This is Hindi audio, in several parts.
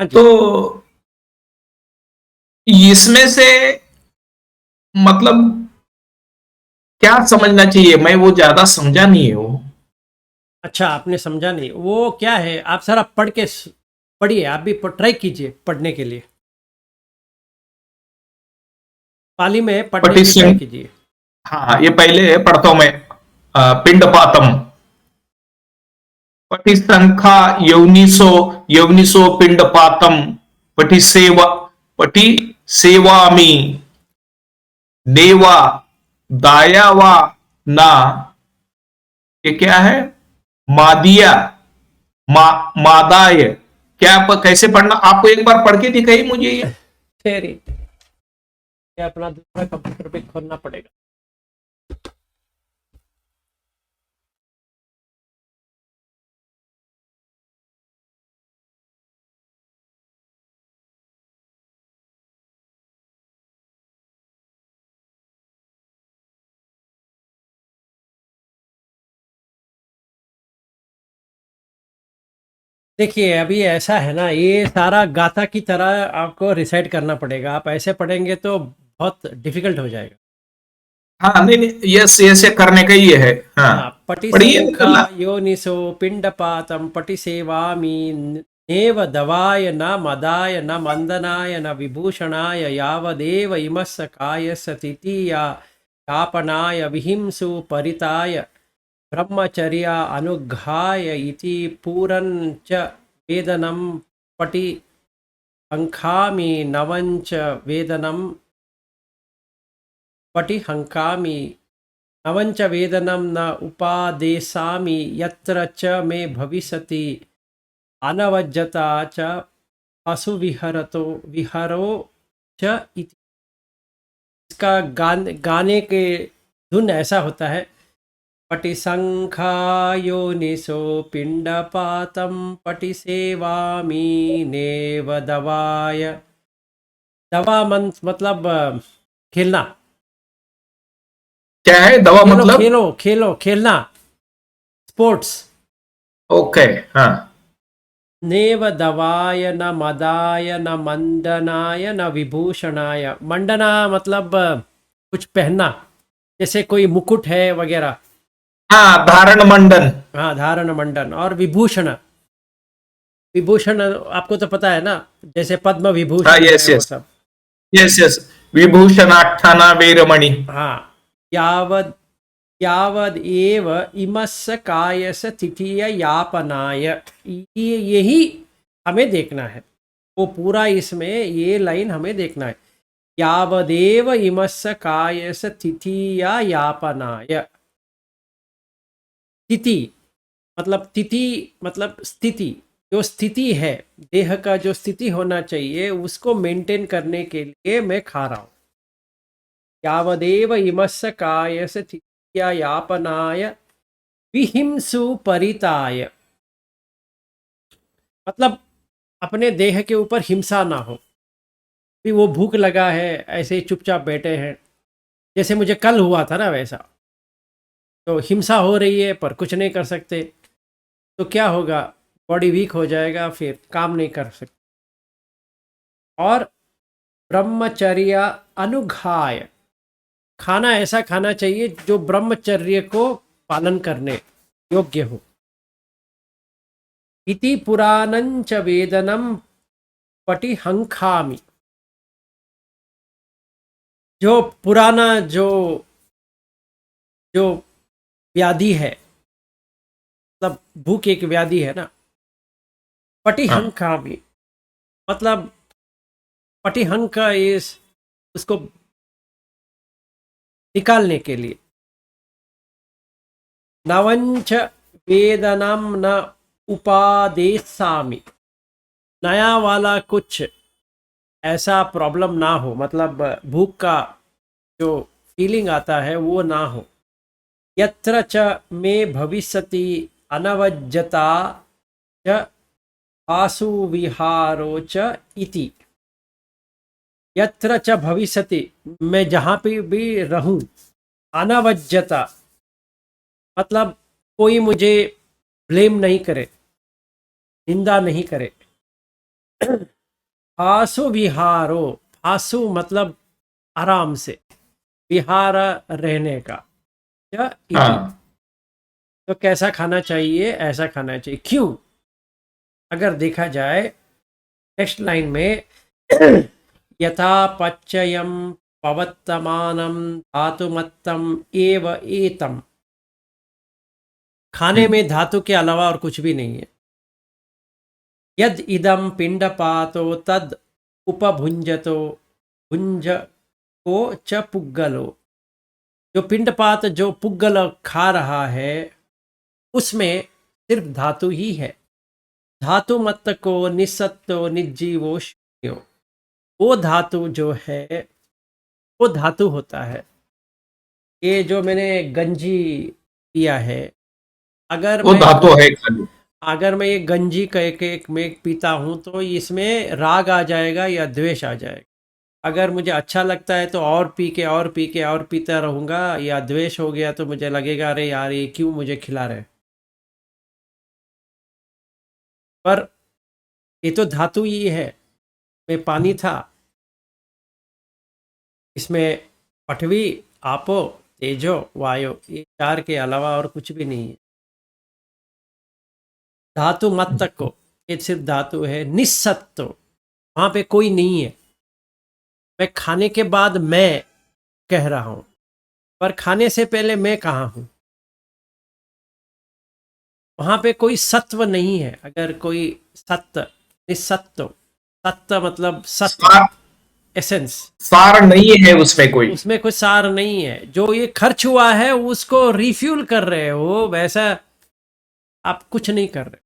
हाँ तो जी। इसमें से मतलब क्या समझना चाहिए, मैं वो ज्यादा समझा नहीं है वो। अच्छा, आपने समझा नहीं। वो क्या है, आप सारा पढ़ के पढ़िए, आप भी ट्राई कीजिए पढ़ने के लिए। पाली में पढ़ने की ट्राई पटिशन, कीजिए। हाँ ये पहले पढ़ता हूं मैं। पिंडपातम, पटिसंखा, यवनिसो, यवनिसो पिंडपातम, पटिसेवा, पटि सेवामी, देवा, दायावा, ना, ये क्या है, मादिया, मादाय, क्या आप कैसे पढ़ना, आपको एक बार पढ़ के दिखाई मुझे ये। तेरी, ये अपना दूसरा कंप्यूटर भी खोलना पड़ेगा। देखिए, अभी ऐसा है ना, ये सारा गाथा की तरह आपको रिसाइट करना पड़ेगा। आप ऐसे पढ़ेंगे तो बहुत डिफिकल्ट हो जाएगा। हाँ नहीं नहीं, यस ऐसे करने का ही है। हाँ हाँ, पढ़िए पटिसंखा निकलना। योनिसो पिंडपातं पटिसेवामि नेव दवाय न मदाय न मंदनाय न विभूषणाय यावदेव इमस्य कायस्य तिथिया यापनाय विहिंसु परिताय ब्रह्मचर्या अनुग्रहाय इति पुरं च वेदनं पटि हङ्कामि नवञ्च वेदनं पटि हङ्कामि नवञ्च वेदनं न उपादेशामि यत्र च मे भविष्यति अनवज्यता च असुविहरतो विहरो च इति। इसका गाने के धुन ऐसा होता है। पटिसंखायोनिसो पिंडपातं पटिसेवामि नेव दवाय। दवा मतलब खेलना। क्या है दवा खेलो मतलब? खेलो खेलो खेलना, स्पोर्ट्स। ओके। हाँ नेव दवाय न मदाय न मंडनाय न विभूषणाय। मंडना मतलब कुछ पहनना, जैसे कोई मुकुट है वगैरह। हाँ, धारण मंडन। हाँ, धारण मंडन। और विभूषण, विभूषण आपको तो पता है ना, जैसे पद्म हाँ विभूषण है यस वो यस, सब। यस यस, विभूषणाख्याना वीरमणि। हाँ, यावद यावद एव इमस्य कायस्य तिथिय यापनाय। यही हमें देखना है। वो पूरा इसमें ये लाइन हमें देखना है। यावदेव इमस्य कायस्य तिथिया यापनाय। तिथि मतलब, तिथि मतलब स्थिति। जो स्थिति है, देह का जो स्थिति होना चाहिए उसको मेंटेन करने के लिए मैं खा रहा हूँ। यावदेव इमस्य कायस्य तिथिया यापनाय विहिंसु परिताय। मतलब अपने देह के ऊपर हिंसा ना हो। भी वो भूख लगा है, ऐसे ही चुपचाप बैठे हैं, जैसे मुझे कल हुआ था ना वैसा। तो हिंसा हो रही है पर कुछ नहीं कर सकते, तो क्या होगा, बॉडी वीक हो जाएगा, फिर काम नहीं कर सकते। और ब्रह्मचर्य अनुघाय, खाना ऐसा खाना चाहिए जो ब्रह्मचर्य को पालन करने योग्य हो। इति पुराणंच वेदनम पटि हंखामि। जो पुराना जो जो व्याधि है, मतलब भूख एक व्याधि है ना। हाँ पटिहंकामी मतलब, पटिहंक इस उसको निकालने के लिए। नवंच वेदनम न उपादेशामि। नया वाला कुछ ऐसा प्रॉब्लम ना हो, मतलब भूख का जो फीलिंग आता है वो ना हो। यत्र च मे भविष्यति अनवज्यता च आसु विहारो च इति। यत्र च भविष्यति, मैं जहाँ पे भी रहूं, अनवज्यता मतलब कोई मुझे ब्लेम नहीं करे, निंदा नहीं करे। फासु विहारो, फासु मतलब आराम से, विहार रहने का, या इति। हाँ। तो कैसा खाना चाहिए? ऐसा खाना चाहिए। क्यों? अगर देखा जाए नेक्स्ट लाइन में, यथा पच्यम पवत्तमानम धातुमत्तम एव एतम, खाने हम्म। में धातु के अलावा और कुछ भी नहीं है। यद इदम पिंडपातो तद उपभुंजतो भुंज को च पुग्गलो, जो पिंडपात, जो पुग्गल खा रहा है, उसमें सिर्फ धातु ही है। धातु मत को निसत्तो निजीवो शून्यो, वो धातु जो है वो धातु होता है। ये जो मैंने गंजी पिया है, अगर वो मैं धातु है खाली। अगर मैं ये गंजी कह के एक में पीता हूँ तो इसमें राग आ जाएगा या द्वेष आ जाएगा। अगर मुझे अच्छा लगता है तो और पी के और पी के और पीता रहूँगा, या द्वेष हो गया तो मुझे लगेगा अरे यार ये क्यों मुझे खिला रहे। पर ये तो धातु ही है। में पानी था, इसमें पृथ्वी, आपो, तेजो, वायु, ये चार के अलावा और कुछ भी नहीं है। धातु मत को, ये सिर्फ धातु है। निस्सत्व, वहां पे कोई नहीं है। मैं खाने के बाद मैं कह रहा हूं, पर खाने से पहले मैं कहाँ हूं? वहां पे कोई सत्व नहीं है। अगर कोई सत्य, निस्सत्व, सत्य मतलब सत्व, सार, एसेंस, सार नहीं है उसमें कोई। उसमें कोई सार नहीं है। जो ये खर्च हुआ है उसको रिफ्यूल कर रहे हो, वैसा आप कुछ नहीं कर रहे।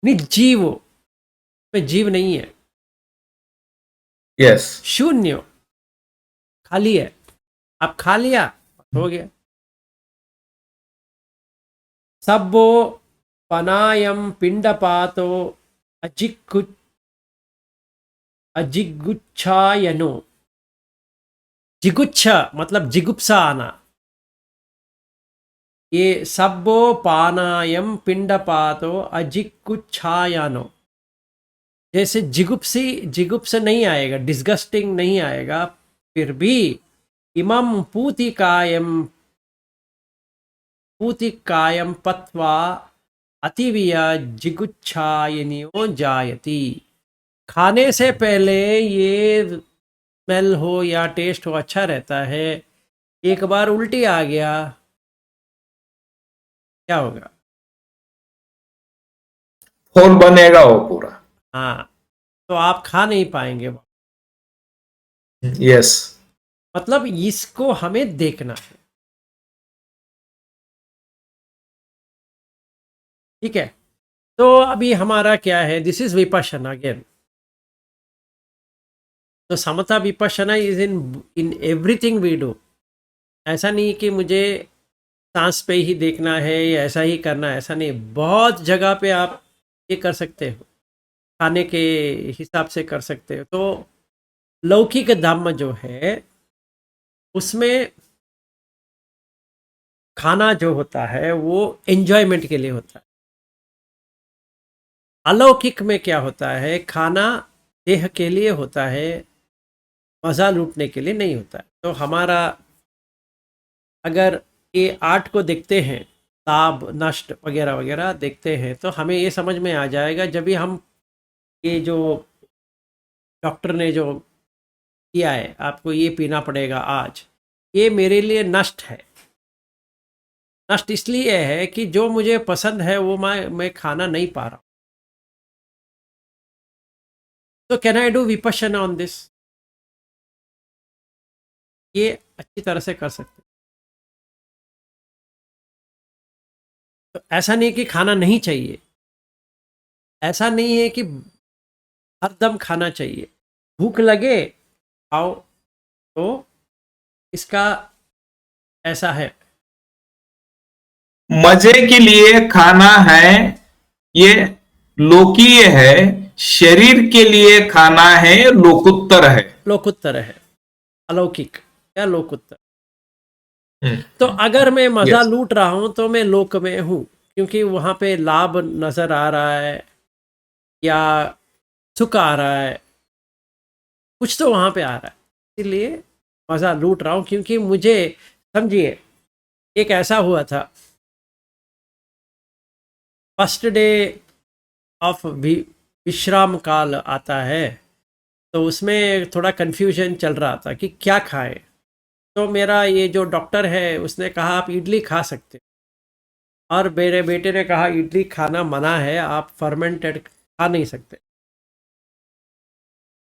निर्जीव, में जीव नहीं है। यस। शून्य, खाली है। आप खा लिया, हो गया। सब्बो पनायम पिंडपातो अजिगु अजिगुच्छायनो, जिगुच्छा मतलब जिगुप्सा आना। ये सब्बो पानायम पिंडपातो अजिगुच्छायानो, जैसे जिगुप्सी, जिगुप्स नहीं आएगा, डिस्गस्टिंग नहीं आएगा, फिर भी इमं पूतिकायम पत्वा अतिविया जिगुच्छायनियो जायति। खाने से पहले ये स्मेल हो या टेस्ट हो अच्छा रहता है। एक बार उल्टी आ गया, क्या होगा? फोन बनेगा वो पूरा। हाँ, तो आप खा नहीं पाएंगे। यस। मतलब इसको हमें देखना है। ठीक है, तो अभी हमारा क्या है? This is Vipassana again. तो समता Vipassana is in in everything we do. ऐसा नहीं कि मुझे सांस पे ही देखना है या ऐसा ही करना है, ऐसा नहीं। बहुत जगह पे आप ये कर सकते हो, खाने के हिसाब से कर सकते हो। तो लौकिक धम्म जो है उसमें खाना जो होता है वो एंजॉयमेंट के लिए होता है। अलौकिक में क्या होता है? खाना देह के लिए होता है, मज़ा लूटने के लिए नहीं होता है। तो हमारा अगर ये आर्ट को देखते हैं, लाभ नष्ट वगैरह वगैरह देखते हैं, तो हमें ये समझ में आ जाएगा। जब भी हम ये जो डॉक्टर ने जो किया है आपको ये पीना पड़ेगा आज, ये मेरे लिए नष्ट है। नष्ट इसलिए है कि जो मुझे पसंद है वो मैं खाना नहीं पा रहा हूँ। तो can I do Vipassana on this? ये अच्छी तरह से कर सकते हैं। तो ऐसा नहीं कि खाना नहीं चाहिए, ऐसा नहीं है कि हरदम खाना चाहिए। भूख लगे आओ, तो इसका ऐसा है। मजे के लिए खाना है, ये लोकीय है। शरीर के लिए खाना है, लोकोत्तर है। लोकोत्तर है, अलौकिक या लोकोत्तर। तो अगर मैं मजा यस। लूट रहा हूं तो मैं लोक में हूं, क्योंकि वहां पे लाभ नजर आ रहा है, या सुख आ रहा है, कुछ तो वहाँ पे आ रहा है, इसलिए मज़ा लूट रहा हूँ। क्योंकि मुझे समझिए, एक ऐसा हुआ था, फर्स्ट डे ऑफ विश्राम काल आता है, तो उसमें थोड़ा कन्फ्यूजन चल रहा था कि क्या खाएं। तो मेरा ये जो डॉक्टर है उसने कहा आप इडली खा सकते हो, और मेरे बेटे ने कहा इडली खाना मना है, आप फर्मेंटेड खा नहीं सकते।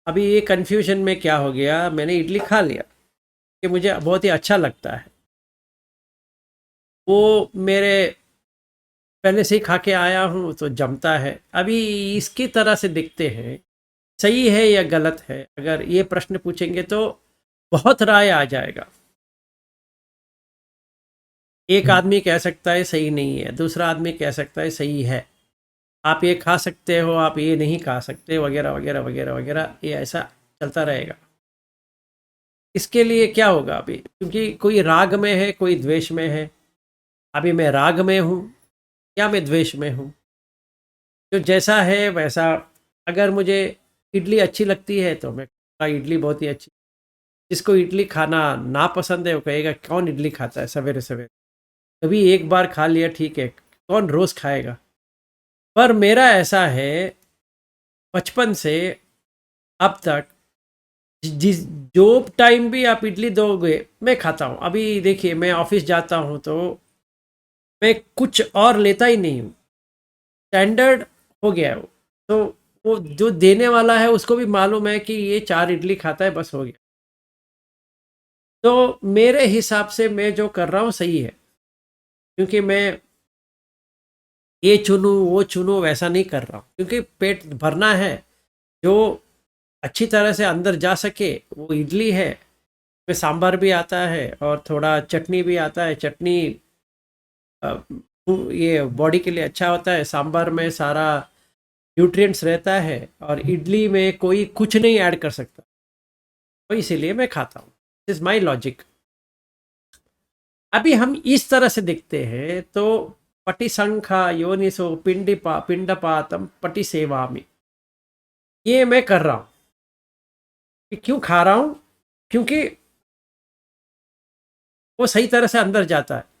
अभी ये कन्फ्यूजन में क्या हो गया, मैंने इडली खा लिया कि मुझे बहुत ही अच्छा लगता है, वो मेरे पहले से ही खा के आया हूँ तो जमता है। अभी इसकी तरह से देखते हैं सही है या गलत है, अगर ये प्रश्न पूछेंगे तो बहुत राय आ जाएगा। एक आदमी कह सकता है सही नहीं है, दूसरा आदमी कह सकता है सही है, आप ये खा सकते हो, आप ये नहीं खा सकते, वगैरह वगैरह वगैरह वगैरह, ये ऐसा चलता रहेगा। इसके लिए क्या होगा अभी, क्योंकि कोई राग में है, कोई द्वेष में है। अभी मैं राग में हूँ या मैं द्वेष में हूँ, जो जैसा है वैसा। अगर मुझे इडली अच्छी लगती है तो मैं कहूँगा इडली बहुत ही अच्छी। जिसको इडली खाना ना पसंद है वो कहेगा कौन इडली खाता है सवेरे सवेरे, कभी एक बार खा लिया ठीक है, कौन रोज़ खाएगा। पर मेरा ऐसा है, बचपन से अब तक, जिस जो टाइम भी आप इडली दोगे मैं खाता हूँ। अभी देखिए मैं ऑफिस जाता हूँ तो मैं कुछ और लेता ही नहीं हूँ, स्टैंडर्ड हो गया है वो। तो वो जो देने वाला है उसको भी मालूम है कि ये 4 इडली खाता है, बस हो गया। तो मेरे हिसाब से मैं जो कर रहा हूँ सही है, क्योंकि मैं ये चुनूँ वो चुनूँ वैसा नहीं कर रहा हूँ, क्योंकि पेट भरना है। जो अच्छी तरह से अंदर जा सके वो इडली है, में सांभर भी आता है और थोड़ा चटनी भी आता है। चटनी ये बॉडी के लिए अच्छा होता है, सांभर में सारा न्यूट्रिएंट्स रहता है, और इडली में कोई कुछ नहीं ऐड कर सकता, तो इसीलिए मैं खाता हूँ। Is my logic. अभी हम इस तरह से देखते हैं तो पटिसंखा योनिसो पिंडपातम पटि सेवामि, ये मैं कर रहा हूँ। कि क्यों खा रहा हूँ, क्योंकि वो सही तरह से अंदर जाता है।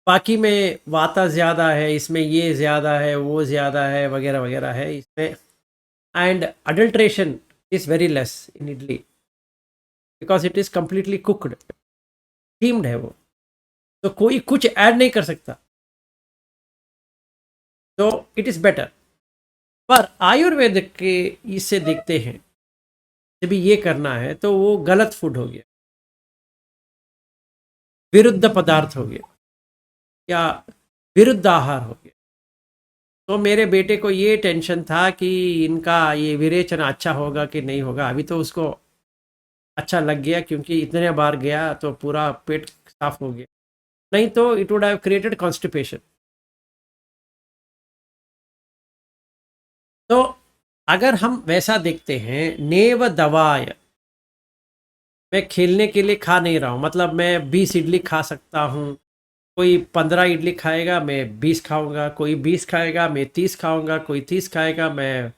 बाकी में वाता ज़्यादा है, इसमें ये ज़्यादा है, वो ज़्यादा है, वगैरह वगैरह है इसमें। And adulteration is very less in idli, because it is completely cooked, steamed है वो, तो कोई कुछ ऐड नहीं कर सकता, तो इट इज़ बेटर। पर आयुर्वेद के इससे देखते हैं, जब ये करना है तो वो गलत फूड हो गया, विरुद्ध पदार्थ हो गया, या विरुद्ध आहार हो गया। तो मेरे बेटे को ये टेंशन था कि इनका ये विरेचन अच्छा होगा कि नहीं होगा। अभी तो उसको अच्छा लग गया, क्योंकि इतने बार गया तो पूरा पेट साफ हो गया, नहीं तो it would have created constipation. तो अगर हम वैसा देखते हैं, नेव दवाय, मैं खेलने के लिए खा नहीं रहा हूँ, मतलब मैं 20 इडली खा सकता हूँ, कोई 15 इडली खाएगा मैं 20 खाऊंगा, कोई 20 खाएगा मैं 30 खाऊंगा, कोई 30 खाएगा मैं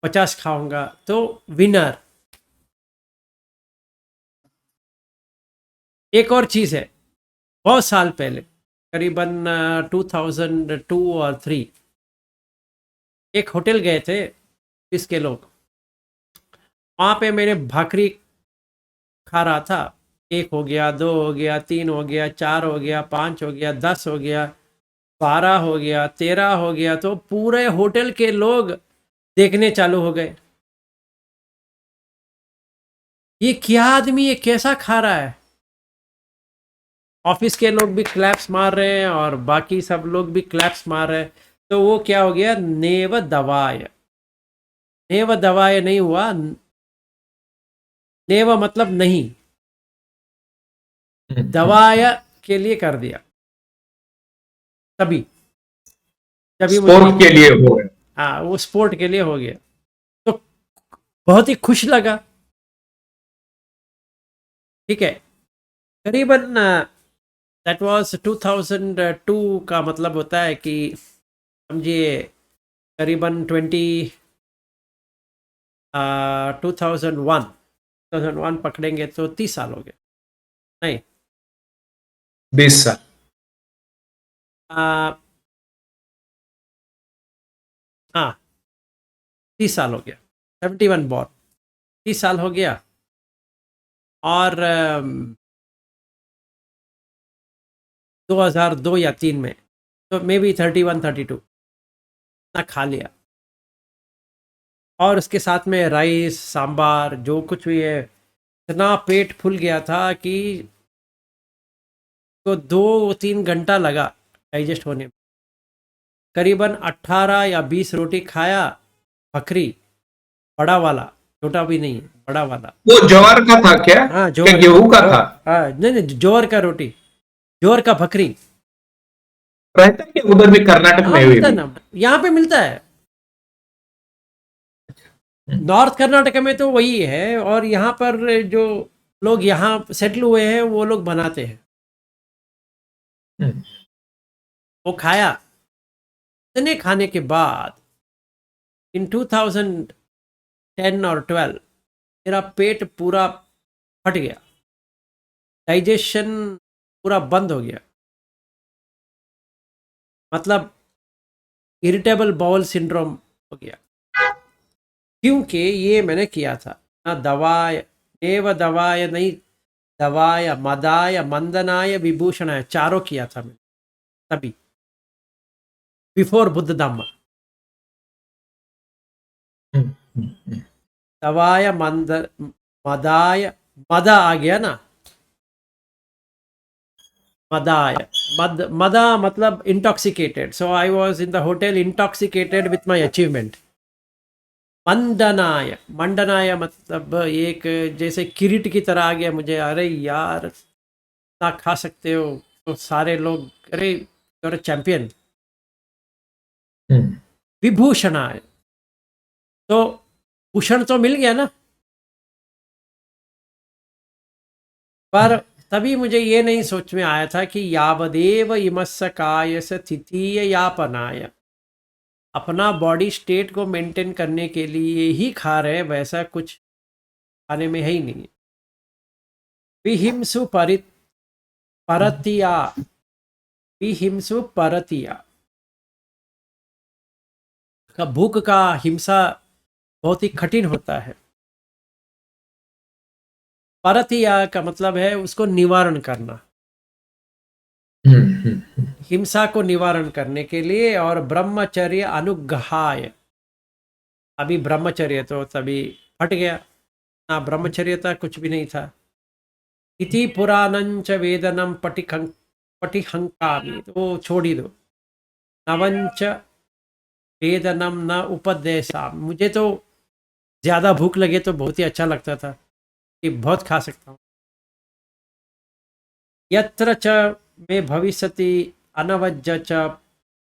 50 खाऊंगा, तो विनर। एक और चीज़ है, बहुत साल पहले, करीबन 2002 और 3, एक होटल गए थे इसके लोग, वहाँ पे मैंने भाकरी खा रहा था। 1 हो गया, 2 हो गया, 3 हो गया, 4 हो गया, 5 हो गया, 10 हो गया, 12 हो गया, 13 हो गया, तो पूरे होटल के लोग देखने चालू हो गए, ये क्या आदमी, ये कैसा खा रहा है। ऑफिस के लोग भी क्लैप्स मार रहे हैं और बाकी सब लोग भी क्लैप्स मार रहे हैं। तो वो क्या हो गया, नेव दवाय। नेव दवाय नहीं हुआ, नेव मतलब नहीं, दवाय के लिए कर दिया, तभी तभी मुझे, स्पोर्ट के लिए हो गया। हाँ वो स्पोर्ट के लिए हो गया। तो बहुत ही खुश लगा, ठीक है। करीबन दैट वाज 2002 का मतलब होता है कि समझिए करीबन 2001 पकड़ेंगे तो 30 साल हो गए। नहीं 20 साल। आ, हाँ 30 साल हो गया, 71 बॉर्न, 30 साल हो गया। और 2002 या 3 में तो मे बी 31-32 ना खा लिया, और उसके साथ में राइस सांबार जो कुछ भी है, इतना पेट फूल गया था कि तो 2-3 घंटा लगा डाइजेस्ट होने में। करीबन 18 या 20 रोटी खाया, बकरी, बड़ा वाला, छोटा भी नहीं, बड़ा वाला। वो ज्वार का था क्या? हाँ क्या जोर का, गेहूं का था? हाँ नहीं नहीं, जोर का रोटी, जोर का बकरी। रहता है क्या उधर भी, कर्नाटक हाँ में हुए मिलता है भी? ना, यहाँ पे मिलता है। नॉर्थ कर्नाटक में तो वही है, और यहाँ पर जो लोग यहाँ सेटल हुए हैं वो लोग बनाते हैं। हम्म, वो खाया, इतने खाने के बाद इन 2010 और 12 मेरा पेट पूरा फट गया, डाइजेशन पूरा बंद हो गया, मतलब इरिटेबल बाउल सिंड्रोम हो गया। क्योंकि ये मैंने किया था ना, दवाय एव दवाय नहीं, दवाय मदाय मंदनाय विभूषणाय, चारों किया था मैंने तभी, बिफोर बुद्ध धम्म। हम्म, हम्म, दवाय मंद, मदाय, मदा आ गया ना, मदाय, मदा मतलब intoxicated, so I was in the hotel intoxicated with my achievement. मंडनाय, मंडनाय मतलब एक जैसे किरीट की तरह आ गया मुझे, अरे यार ना खा सकते हो, तो सारे लोग अरे यूर चैंपियन। हम्म, विभूषणाय, तो भूषण तो मिल गया ना, पर तभी मुझे ये नहीं सोच में आया था कि यावदेव इमस्य कायस्य तृतीय यापनाय, अपना बॉडी स्टेट को मेंटेन करने के लिए ही खा रहे, वैसा कुछ खाने में है ही नहीं। विहिंसु परतिया, विहिंसु परतिया का, भूख का हिंसा बहुत ही कठिन होता है। परतिया का मतलब है उसको निवारण करना, हिंसा को निवारण करने के लिए। और ब्रह्मचर्य अनुग्रहाय, अभी ब्रह्मचर्य तो तभी हट गया ना, ब्रह्मचर्य था कुछ भी नहीं था। इति पुराणंच वेदनम पटिहंकामी, तो वो छोड़ ही दो। नवंच वेदनम न उपदेशा, मुझे तो ज़्यादा भूख लगे तो बहुत ही अच्छा लगता था कि बहुत खा सकता हूँ। यत्र च मे भविष्यति अनवज्य च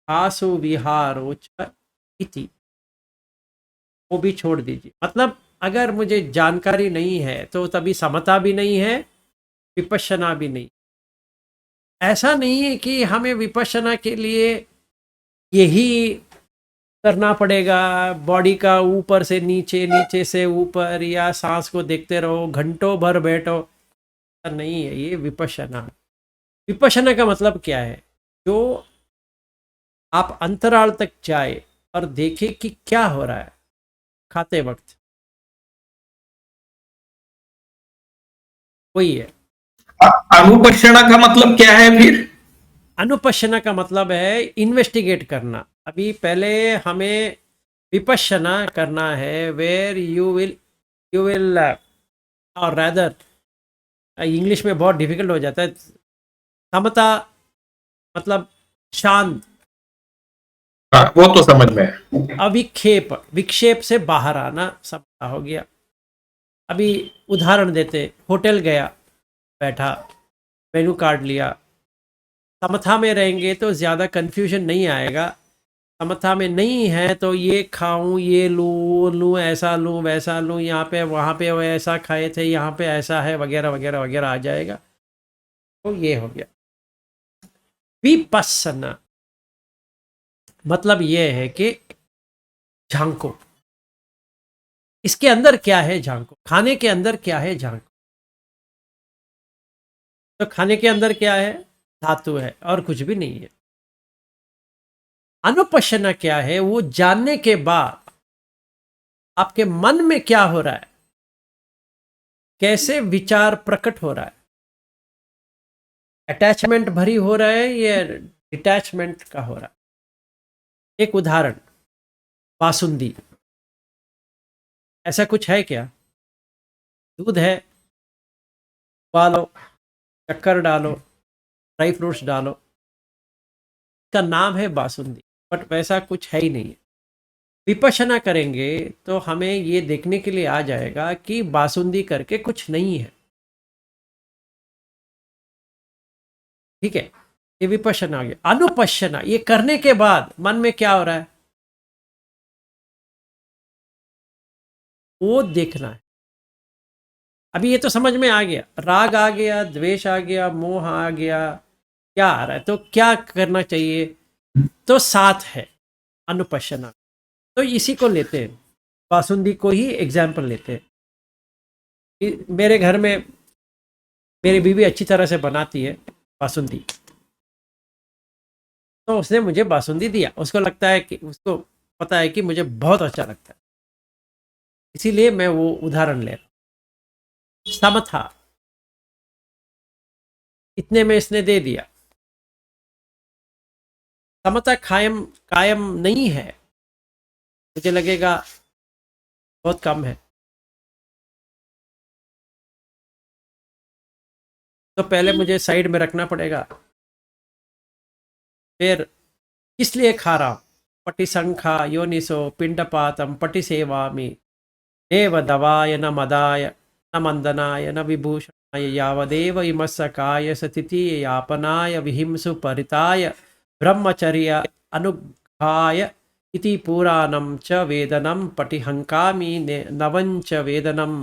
आसु विहारो च इति, वो भी छोड़ दीजिए। मतलब अगर मुझे जानकारी नहीं है तो तभी समता भी नहीं है, विपश्यना भी नहीं। ऐसा नहीं है कि हमें विपश्यना के लिए यही करना पड़ेगा, बॉडी का ऊपर से नीचे, नीचे से ऊपर, या सांस को देखते रहो घंटों भर बैठो, ऐसा नहीं है ये विपश्यना। विपश्यना का मतलब क्या है? जो आप अंतराल तक जाए और देखे कि क्या हो रहा है खाते वक्त, वही है। अनुपक्षणा का मतलब क्या है फिर? अनुपश्यना का मतलब है इन्वेस्टिगेट करना। अभी पहले हमें विपश्यना करना है, वेयर यू विल और रैदर, इंग्लिश में बहुत डिफिकल्ट हो जाता है, समता मतलब शांत, हाँ, वो तो समझ में है। अविक्षेप, विक्षेप से बाहर आना, समता हो गया। अभी उदाहरण देते, होटल गया, बैठा, मेनू कार्ड लिया, समता में रहेंगे तो ज़्यादा कन्फ्यूजन नहीं आएगा। समता में नहीं है तो ये खाऊं, ये लूं, वो लूं, ऐसा लूं, वैसा लूं, यहाँ पे वहाँ पे वो ऐसा खाए थे, यहाँ पे ऐसा है, वगैरह वगैरह वगैरह आ जाएगा। तो ये हो गया विपस्सना। मतलब ये है कि झांको, इसके अंदर क्या है झांको, खाने के अंदर क्या है झांको। तो खाने के अंदर क्या है, धातु है और कुछ भी नहीं है। अनुपश्यना क्या है, वो जानने के बाद आपके मन में क्या हो रहा है, कैसे विचार प्रकट हो रहा है, अटैचमेंट भरी हो रहा है या डिटैचमेंट का हो रहा है। एक उदाहरण, बासुंदी, ऐसा कुछ है क्या? दूध है, उबालो, शक्कर डालो, ड्राई फ्रूट्स डालो, का नाम है बासुंदी, बट वैसा कुछ है ही नहीं है। विपश्यना करेंगे तो हमें ये देखने के लिए आ जाएगा कि बासुंदी करके कुछ नहीं है। ठीक है, ये विपश्यना आ गया। अनुपश्यना, ये करने के बाद मन में क्या हो रहा है, वो देखना है। अभी ये तो समझ में आ गया, राग आ गया, द्वेष आ गया, मोह आ गया, क्या आ रहा है, तो क्या करना चाहिए। तो साथ है अनुपश्यना। तो इसी को लेते हैं, बासुंदी को ही एग्जाम्पल लेते हैं कि मेरे घर में मेरी बीवी अच्छी तरह से बनाती है बासुंदी, तो उसने मुझे बासुंदी दिया, उसको लगता है कि उसको पता है कि मुझे बहुत अच्छा लगता है, इसीलिए मैं वो उदाहरण ले रहा हूँ। समथा, इतने में इसने दे दिया। समता कायम कायम नहीं है, मुझे लगेगा बहुत कम है। तो पहले मुझे साइड में रखना पड़ेगा, फिर किस लिए खा रहा हूँ, पटिसंखा योनिसो पिंडपातम पटिसेवामि देव दवाय न मदाय न मंदनाय न विभूषणाय यावदेव इमस्सकाय सतिथि यापनाय विहिंसु परिताय ब्रह्मचर्य अनुघाय इति पुराणं च वेदनं पटिहंकामि नवंच वेदनं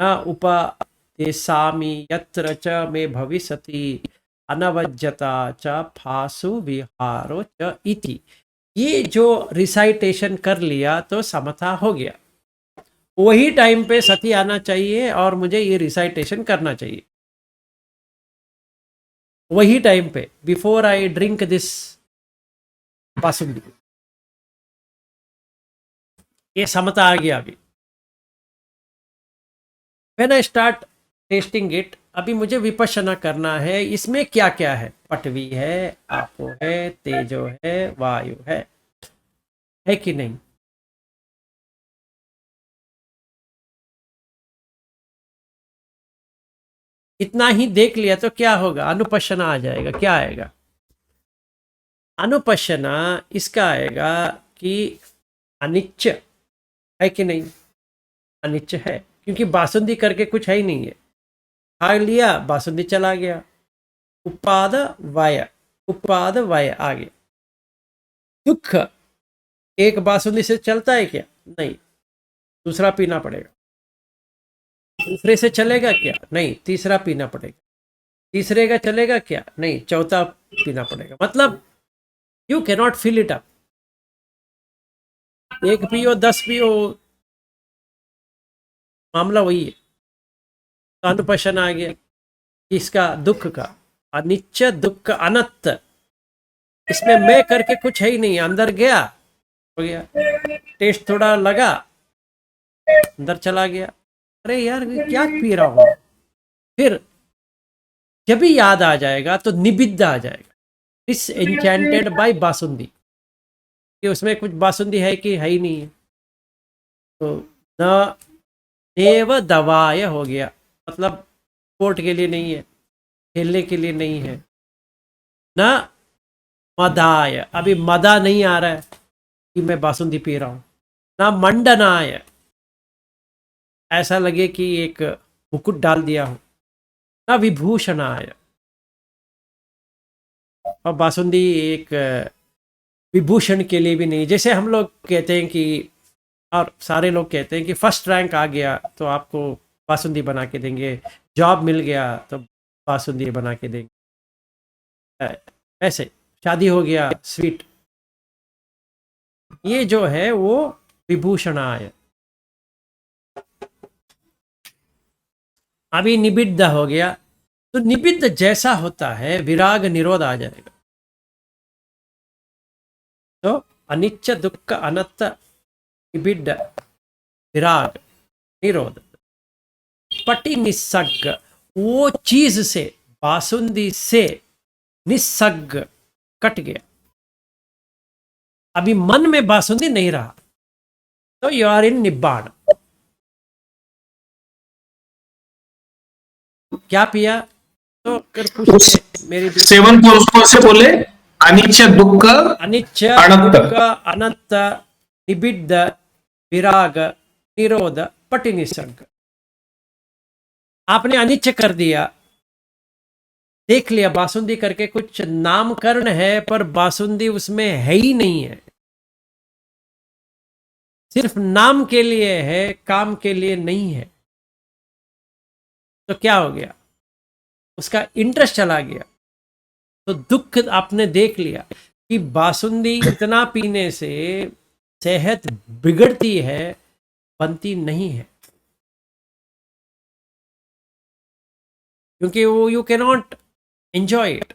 न उपदेशामि यत्र च मे भविष्यति अनवज्यता च फासु विहारो च इति। ये जो रिसाइटेशन कर लिया तो समता हो गया। वही टाइम पे सती आना चाहिए और मुझे ये रिसाइटेशन करना चाहिए वही टाइम पे, before I drink this basundi. ये समता आ गया। अभी when I start testing it, अभी मुझे विपश्यना करना है, इसमें क्या क्या है, पटवी है, आपो है, तेजो है, वायु है कि नहीं। इतना ही देख लिया तो क्या होगा, अनुपश्यना आ जाएगा। क्या आएगा अनुपश्यना, इसका आएगा कि अनिच्च है कि नहीं। अनिच्च है, क्योंकि बासुंदी करके कुछ है ही नहीं है, खा लिया बासुंदी चला गया। उपाद वाय, उपाद वाय आ गया। दुख, एक बासुंदी से चलता है क्या, नहीं, दूसरा पीना पड़ेगा। दूसरे से चलेगा क्या, नहीं, तीसरा पीना पड़ेगा। तीसरे का चलेगा क्या, नहीं, चौथा पीना पड़ेगा। मतलब you cannot fill it up, एक पियो 10 पियो, मामला वही है। तो अनुपशन आ गया इसका, दुख का, अनिच्च दुख अनत्त, इसमें मैं करके कुछ है ही नहीं, अंदर गया हो गया, टेस्ट थोड़ा लगा, अंदर चला गया, अरे यार ये क्या पी रहा हूं। फिर जब भी याद आ जाएगा तो निबिद्ध आ जाएगा, डिस एन्चेंटेड बाय बासुंदी, कि उसमें कुछ बासुंदी है कि है ही नहीं है। तो न देव दवाय हो गया, मतलब स्पोर्ट के लिए नहीं है, खेलने के लिए नहीं है। न मदाय, अभी मदा नहीं आ रहा है कि मैं बासुंदी पी रहा हूं। ना मंडनाय, ऐसा लगे कि एक मुकुट डाल दिया हो। ना विभूषणाय, और बासुंदी एक विभूषण के लिए भी नहीं। जैसे हम लोग कहते हैं कि, और सारे लोग कहते हैं कि फर्स्ट रैंक आ गया तो आपको बासुंदी बना के देंगे, जॉब मिल गया तो बासुंदी बना के देंगे, ऐसे शादी हो गया स्वीट, ये जो है वो विभूषणाय। अभी निबिद्ध हो गया, तो निबिद्ध जैसा होता है विराग निरोध आ जाएगा। तो अनिच्च दुख अनत्त निबिद्ध विराग निरोध। पटी निस्सग, वो चीज से, बासुंदी से निस्सग, कट गया। अभी मन में बासुंदी नहीं रहा, तो यू आर इन निब्बाण। क्या पिया? तो कर पूछते मेरी सेवन कौन से बोले? अनिच्छ दुख अनिच्च अनंत। दुख अनंत निबिद्ध विराग निरोध पटि निसर्ग। आपने अनिच्च कर दिया, देख लिया बासुंदी करके कुछ नामकरण है, पर बासुंदी उसमें है ही नहीं है, सिर्फ नाम के लिए है, काम के लिए नहीं है। तो क्या हो गया? उसका इंटरेस्ट चला गया। तो दुख आपने देख लिया कि बासुंदी इतना पीने से सेहत बिगड़ती है, बनती नहीं है, क्योंकि वो you can not enjoy it.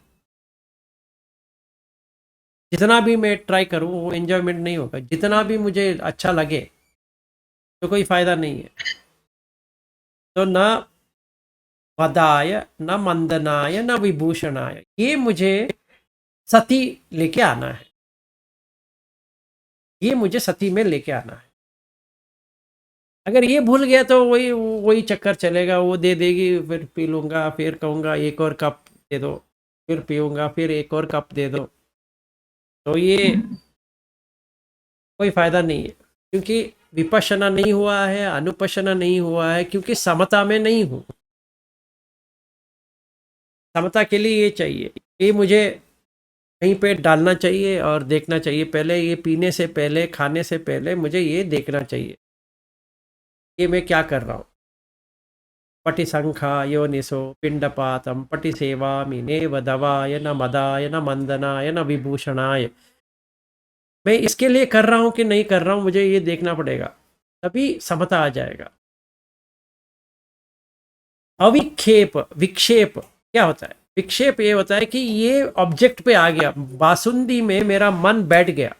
जितना भी मैं ट्राई करूं वो एंजॉयमेंट नहीं होगा, जितना भी मुझे अच्छा लगे तो कोई फायदा नहीं है। तो न मदाय न मंदनाय न विभूषणाय, ये मुझे सती लेके आना है, ये मुझे सती में लेके आना है। अगर ये भूल गया तो वही वही चक्कर चलेगा, वो दे देगी, फिर पी लूंगा, फिर कहूंगा एक और कप दे दो, फिर पीऊंगा, फिर एक और कप दे दो। तो ये कोई फायदा नहीं है, क्योंकि विपश्यना नहीं हुआ है, अनुपश्यना नहीं हुआ है, क्योंकि समता में नहीं हूं। समता के लिए ये चाहिए, ये मुझे कहीं पे डालना चाहिए और देखना चाहिए। पहले ये पीने से पहले, खाने से पहले मुझे ये देखना चाहिए कि मैं क्या कर रहा हूँ। पटि संखा योनिसो पिंडपातम पटि सेवामि नेव दवाय न मदाय न मंदनाय न विभूषणाय। मैं इसके लिए कर रहा हूँ कि नहीं कर रहा हूँ, मुझे ये देखना पड़ेगा, तभी समता आ जाएगा। अविक्षेप, विक्षेप क्या होता है? विक्षेप ये होता है कि ये ऑब्जेक्ट पे आ गया, बासुंदी में मेरा मन बैठ गया,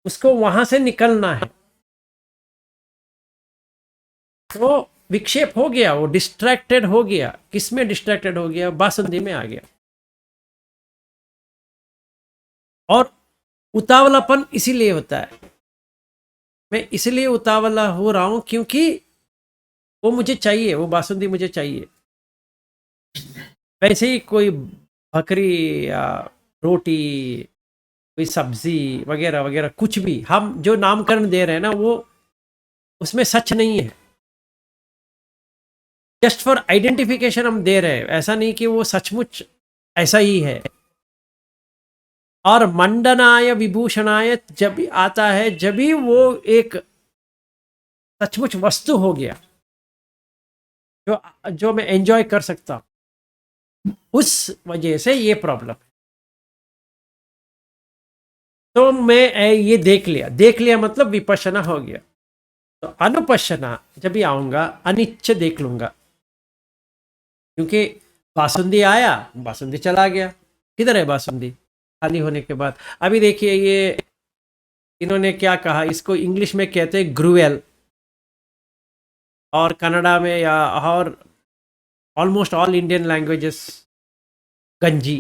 उसको वहां से निकलना है। तो विक्षेप हो गया, वो डिस्ट्रैक्टेड हो गया। किसमें डिस्ट्रैक्टेड हो गया? बासुंदी में आ गया। और उतावलापन इसीलिए होता है, मैं इसलिए उतावला हो रहा हूं क्योंकि वो मुझे चाहिए, वो बासुंदी मुझे चाहिए। वैसे ही कोई बकरी या रोटी, कोई सब्जी वगैरह वगैरह, कुछ भी हम जो नामकरण दे रहे हैं ना, वो उसमें सच नहीं है, जस्ट फॉर आइडेंटिफिकेशन हम दे रहे हैं, ऐसा नहीं कि वो सचमुच ऐसा ही है। और मंडनाय विभूषणाय जब आता है, जब भी वो एक सचमुच वस्तु हो गया जो जो मैं एंजॉय कर सकता हूं, उस वजह से ये प्रॉब्लम है। तो मैं ये देख लिया, देख लिया मतलब विपश्यना हो गया। तो अनुपश्यना जब भी आऊंगा, अनिच्छ देख लूंगा, क्योंकि बासुंदी आया, बासुंदी चला गया। किधर है बासुंदी खाली होने के बाद? अभी देखिए, ये इन्होंने क्या कहा, इसको इंग्लिश में कहते हैं ग्रुएल, और कन्नड़ा में या और ऑलमोस्ट ऑल इंडियन लैंग्वेजेस गंजी।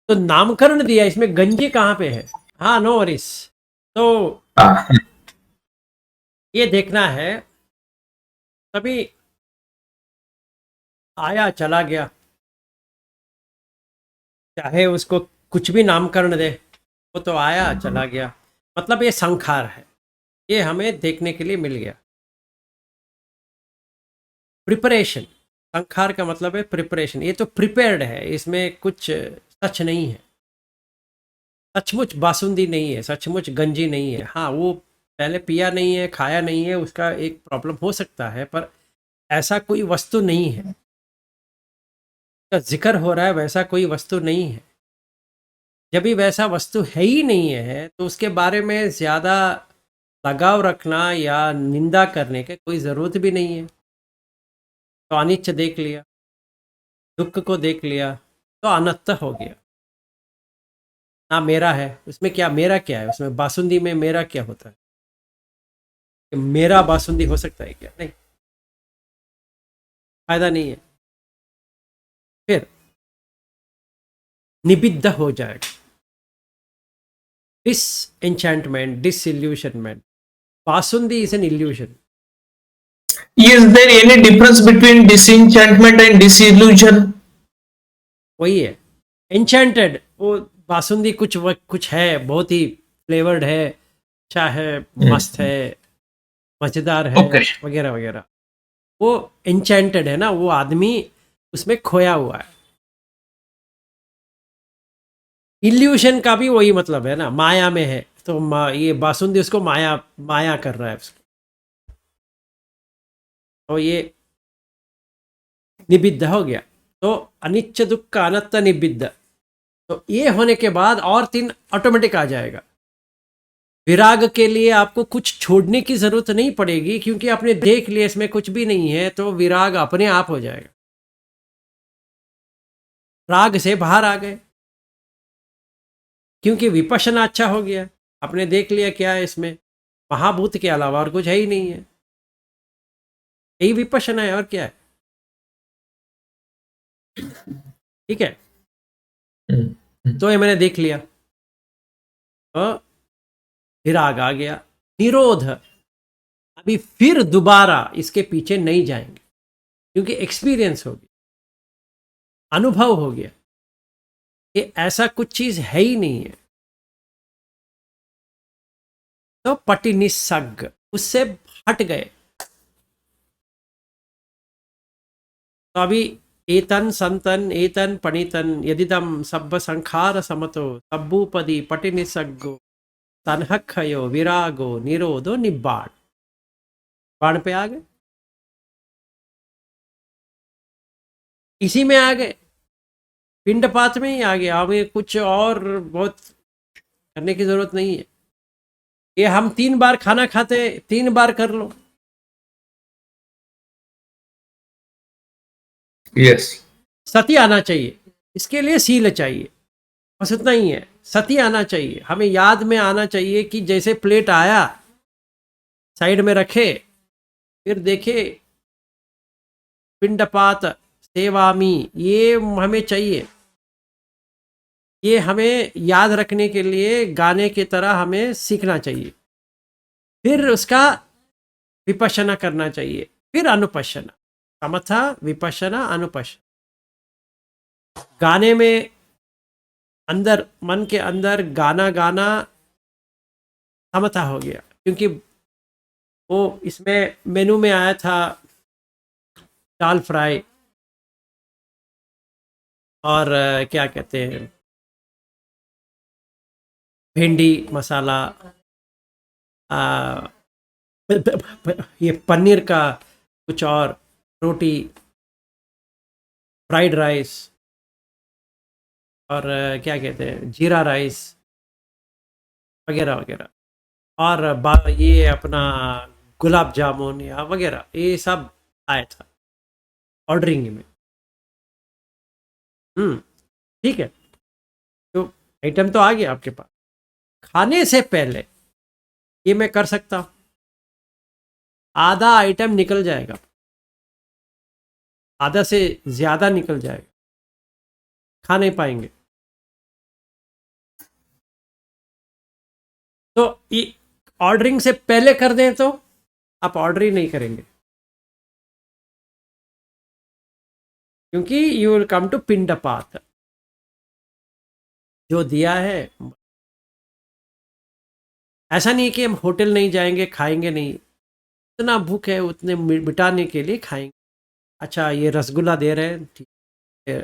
तो नामकरण दिया, इसमें गंजी कहाँ पे है? हाँ, नो वरीज। तो ये देखना है, तभी आया चला गया, चाहे उसको कुछ भी नामकरण दे, वो तो आया चला गया। मतलब ये संखार है, ये हमें देखने के लिए मिल गया। प्रिपरेशन, संखार का मतलब है प्रिपरेशन, ये तो प्रिपेयर्ड है, इसमें कुछ सच नहीं है, सचमुच बासुंदी नहीं है, सचमुच गंजी नहीं है। हाँ, वो पहले पिया नहीं है, खाया नहीं है, उसका एक प्रॉब्लम हो सकता है, पर ऐसा कोई वस्तु नहीं है का जिक्र हो रहा है, वैसा कोई वस्तु नहीं है। जब भी वैसा वस्तु है ही नहीं है तो उसके बारे में ज़्यादा लगाव रखना या निंदा करने की कोई ज़रूरत भी नहीं है। तो अनिच्छ देख लिया, दुख को देख लिया, तो अनत्त हो गया। ना मेरा है उसमें, क्या मेरा क्या है उसमें? बासुंदी में मेरा क्या होता है? कि मेरा बासुंदी हो सकता है क्या? नहीं, फायदा नहीं है। फिर निबिद्ध हो जाएगा, disenchantment, disillusionment. Basundi is an illusion. Is there any difference between disenchantment and disillusion? वही है एंचेंटेड, वो बासुंदी कुछ है, बहुत ही फ्लेवर्ड है, अच्छा है, मस्त है, मजेदार है, Okay. वगैरह वगैरह। वो एंचेंटेड है ना, वो आदमी उसमें खोया हुआ है। इल्यूशन का भी वही मतलब है ना, माया में है, तो ये बासुंदी उसको माया माया कर रहा है उसको। तो ये निबिद्ध हो गया। तो अनिच्छ दुख अनत्त निबिद्ध, तो ये होने के बाद और 3 ऑटोमेटिक आ जाएगा। विराग के लिए आपको कुछ छोड़ने की जरूरत नहीं पड़ेगी, क्योंकि आपने देख लिया इसमें कुछ भी नहीं है, तो विराग अपने आप हो जाएगा। राग से बाहर आ गए, क्योंकि विपश्यना अच्छा हो गया। आपने देख लिया क्या है इसमें, महाभूत के अलावा और कुछ है ही नहीं है, यही विपश्यना है, और क्या है? ठीक है, तो ये मैंने देख लिया, तो विराग आ गया। निरोध, अभी फिर दोबारा इसके पीछे नहीं जाएंगे, क्योंकि एक्सपीरियंस हो गया, अनुभव हो गया कि ऐसा कुछ चीज है ही नहीं है। तो पटिनिस्सग्ग, उससे हट गए। तो अभी एतन संतन एतन पणितन यदिदम सब्ब संखार समतो सब्बूपदी पटिनिस्सग्गो तन्हक्षयो विरागो निरोधो निब्बाण। बाण पे आ गए, इसी में आ गए, पिंडपात में ही आ गया। हमें कुछ और बहुत करने की जरूरत नहीं है। ये हम 3 बार खाना खाते, 3 बार कर लो। Yes. सती आना चाहिए, इसके लिए सील चाहिए, बस इतना ही है। सती आना चाहिए, हमें याद में आना चाहिए कि जैसे प्लेट आया, साइड में रखे, फिर देखे पिंडपात सेवामी, ये हमें चाहिए। ये हमें याद रखने के लिए गाने की तरह हमें सीखना चाहिए। फिर उसका विपश्यना करना चाहिए, फिर अनुपश्यना, समथा विपश्यना अनुपश्यना। गाने में अंदर, मन के अंदर गाना गाना समता हो गया, क्योंकि वो इसमें मेनू में आया था दाल फ्राई, और क्या कहते हैं, भिंडी मसाला, आ, ये पनीर का कुछ, और रोटी, फ्राइड राइस, और क्या कहते हैं, जीरा राइस, वगैरह वगैरह। और ये अपना गुलाब जामुन या वगैरह, ये सब आया था ऑर्डरिंग में। ठीक है, तो आइटम तो आ गया आपके पास। खाने से पहले ये मैं कर सकता हूँ, आधा आइटम निकल जाएगा, आधा से ज़्यादा निकल जाएगा, खा नहीं पाएंगे। तो ये ऑर्डरिंग से पहले कर दें तो आप ऑर्डर ही नहीं करेंगे, क्योंकि यू विल कम टू पिंडपात, जो दिया है। ऐसा नहीं कि हम होटल नहीं जाएंगे, खाएंगे नहीं, इतना भूख है उतने मिटाने के लिए खाएंगे। अच्छा, ये रसगुल्ला दे रहे हैं, ठीक है,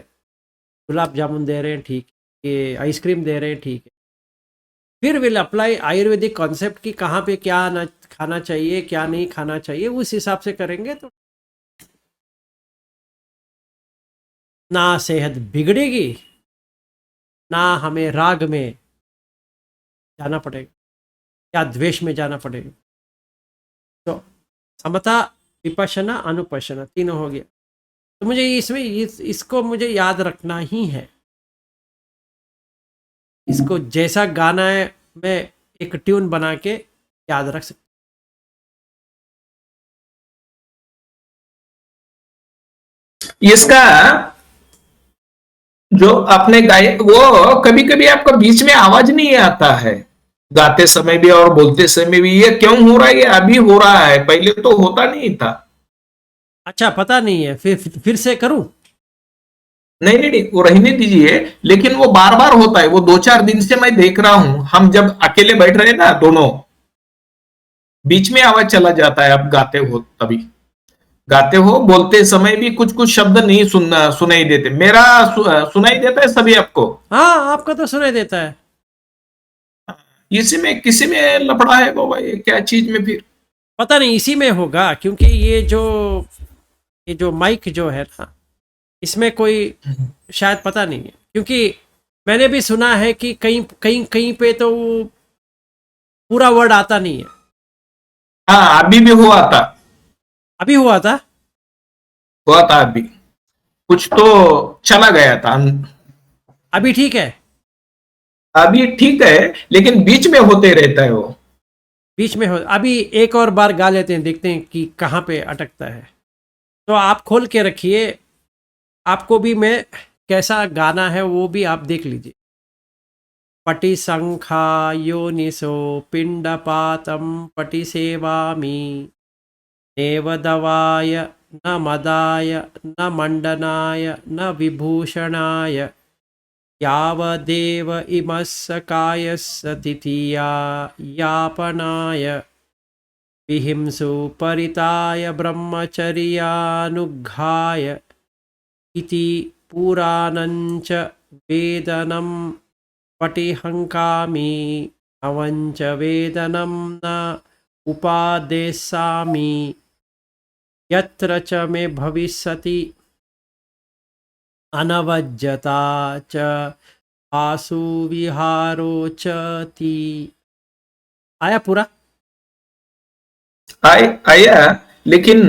गुलाब जामुन दे रहे हैं, ठीक है, ये आइसक्रीम दे रहे हैं, ठीक है। फिर विल अप्लाई आयुर्वेदिक कॉन्सेप्ट की कहाँ पे क्या ना खाना चाहिए, क्या नहीं खाना चाहिए, उस हिसाब से करेंगे तो ना सेहत बिगड़ेगी, ना हमें राग में जाना पड़ेगा या द्वेष में जाना पड़ेगा। तो समता, विपश्यना, अनुपश्यना तीनों हो गया। तो मुझे इसमें इसको मुझे याद रखना ही है। इसको जैसा गाना है मैं एक ट्यून बना के याद रख सकता। इसका जो आपने गाय वो कभी कभी आपका बीच में आवाज नहीं आता है, गाते समय भी और बोलते समय भी। ये क्यों हो रहा है? ये अभी हो रहा है, पहले तो होता नहीं था। अच्छा, पता नहीं है, फिर से करूं? नहीं नहीं नहीं, वो रहने दीजिए। लेकिन वो बार बार होता है, वो 2-4 दिन से मैं देख रहा हूं। हम जब अकेले बैठ रहे हैं ना दोनों, बीच में आवाज चला जाता है। आप गाते हो तभी, गाते हो बोलते समय भी कुछ कुछ शब्द नहीं सुनाई देते। मेरा सुनाई देता है सभी आपको? हाँ, आपका तो सुनाई देता है। इसी में किसी में लफड़ा है बाबा, ये क्या चीज में फिर? पता नहीं, इसी में होगा, क्योंकि ये जो माइक जो है ना, इसमें कोई शायद, पता नहीं है, क्योंकि मैंने भी सुना है कि कहीं कहीं कहीं पे तो पूरा वर्ड आता नहीं है। हाँ, अभी भी हुआ था। अभी हुआ था। हुआ था अभी, कुछ तो चला गया था। अभी ठीक है। अभी ठीक है, लेकिन बीच में होते रहता है वो। बीच में हो, अभी एक और बार गा लेते हैं, देखते हैं कि कहाँ पे अटकता है। तो आप खोल के रखिए, आपको भी मैं कैसा गाना है वो भी आप देख लीजिए। पटि संखा योनिसो पिंडपातम पटि सेवामी देवदवाय न मदाय न मंडनाय न विभूषणाय यावदेव इमस्य कायस्य तिथिया यापनाय विहिंसु परिताय ब्रह्मचर्यानुग्घाय इति पुराणञ्च वेदनं पटिहङ्कामि अवञ्च वेदनं न उपादेशामि यत्र च मे भविष्यति अनवज्यता च आसु विहारो च ति। आया पूरा? आया, लेकिन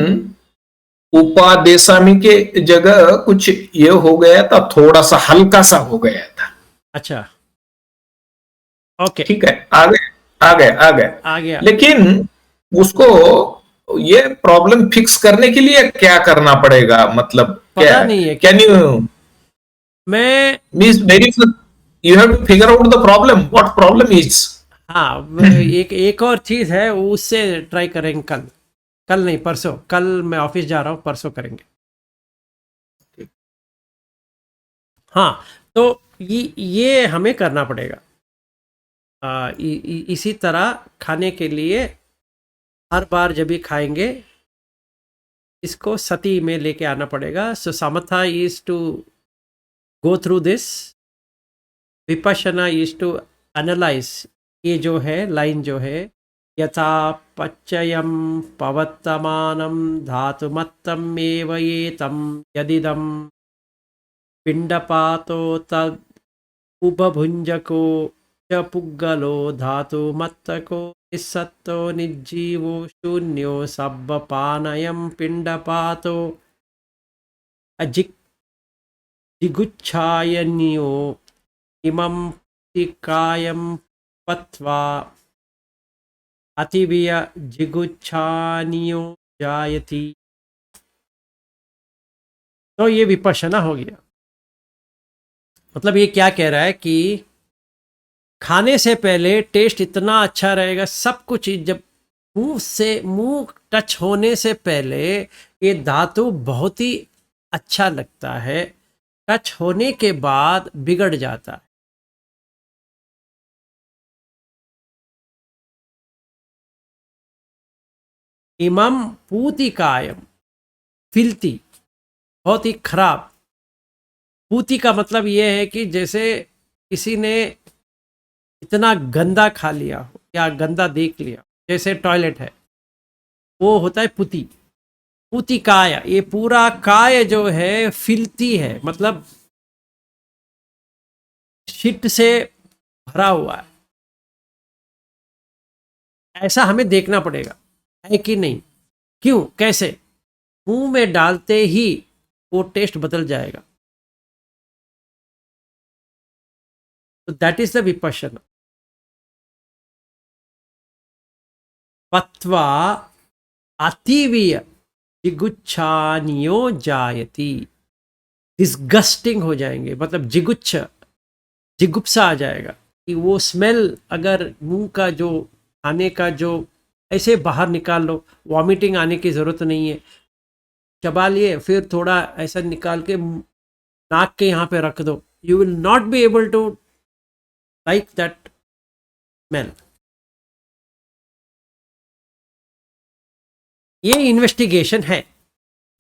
उपादेशामी के जगह कुछ ये हो गया था, थोड़ा सा हल्का सा हो गया था। अच्छा, ओके, ठीक है, आ गए, आ गए, आ गए। आ गया। लेकिन उसको, ये प्रॉब्लम फिक्स करने के लिए क्या करना पड़ेगा? मतलब क्या? पता नहीं है कैन क्योंकि यू मैं, means very, you have to figure out the problem, what problem is. हाँ, एक एक और चीज़ है, उससे ट्राई करेंगे कल। कल नहीं, परसों। कल मैं ऑफिस जा रहा हूँ, परसों करेंगे। हाँ, तो ये हमें करना पड़ेगा। इसी तरह खाने के लिए हर बार जब भी खाएंगे, इसको सती में लेके आना पड़ेगा। So samatha is to go through this, Vipassana is to analyse. ये जो है लाइन जो है, यथा पच्चयम पवत्तमानं धातुमत्तम एव एतं यदिदं पिंडपातो तद उपभुञ्जको च पुग्गलो धातुमत्तको निस्सत्तो निर्जीवो शून्यो सब्बपानयं पिंडपातो अजिक् जिगुच्छायन्यो इमं कायं पत्वा अतिविय जिगुच्छानियो जायति। तो ये विपश्यना हो गया। मतलब ये क्या कह रहा है कि खाने से पहले टेस्ट इतना अच्छा रहेगा, सब कुछ जब मुंह टच होने से पहले ये धातु बहुत ही अच्छा लगता है, टच होने के बाद बिगड़ जाता है। इमम पूतिकायम, फिल्ती, बहुत ही खराब। पूती का मतलब ये है कि जैसे किसी ने इतना गंदा खा लिया हो या गंदा देख लिया, जैसे टॉयलेट है, वो होता है पुती। पुती काय, ये पूरा काय जो है फिल्ती है, मतलब शिट से भरा हुआ है, ऐसा हमें देखना पड़ेगा, है कि नहीं? क्यों, कैसे? मुंह में डालते ही वो टेस्ट बदल जाएगा। तो दैट इज द विपश्यना। पत्वा अतीवीय जिगुच्छानियो जायति, डिस्गस्टिंग हो जाएंगे, मतलब जिगुप्सा आ जाएगा कि वो स्मेल, अगर मुंह का जो खाने का जो ऐसे बाहर निकाल लो, वॉमिटिंग आने की ज़रूरत नहीं है, चबा लिए फिर थोड़ा ऐसा निकाल के नाक के यहाँ पे रख दो, you will not be able to like that smell. ये इन्वेस्टिगेशन है,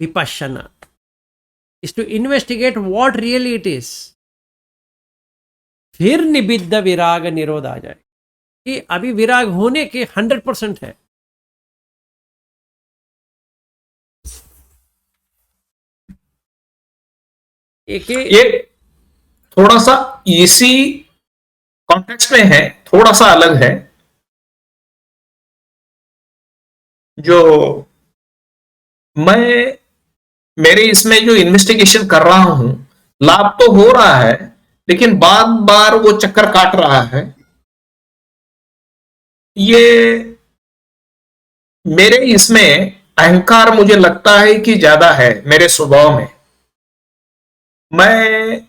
Vipassana is to investigate what really it is. फिर निबिद्ध विराग निरोध आ जाए कि अभी विराग होने के 100% है। एक ये थोड़ा सा इसी कॉन्टेक्स्ट में है, थोड़ा सा अलग है। जो मैं मेरे इसमें जो इन्वेस्टिगेशन कर रहा हूं, लाभ तो हो रहा है, लेकिन बार बार वो चक्कर काट रहा है। ये मेरे इसमें अहंकार मुझे लगता है कि ज्यादा है मेरे स्वभाव में। मैं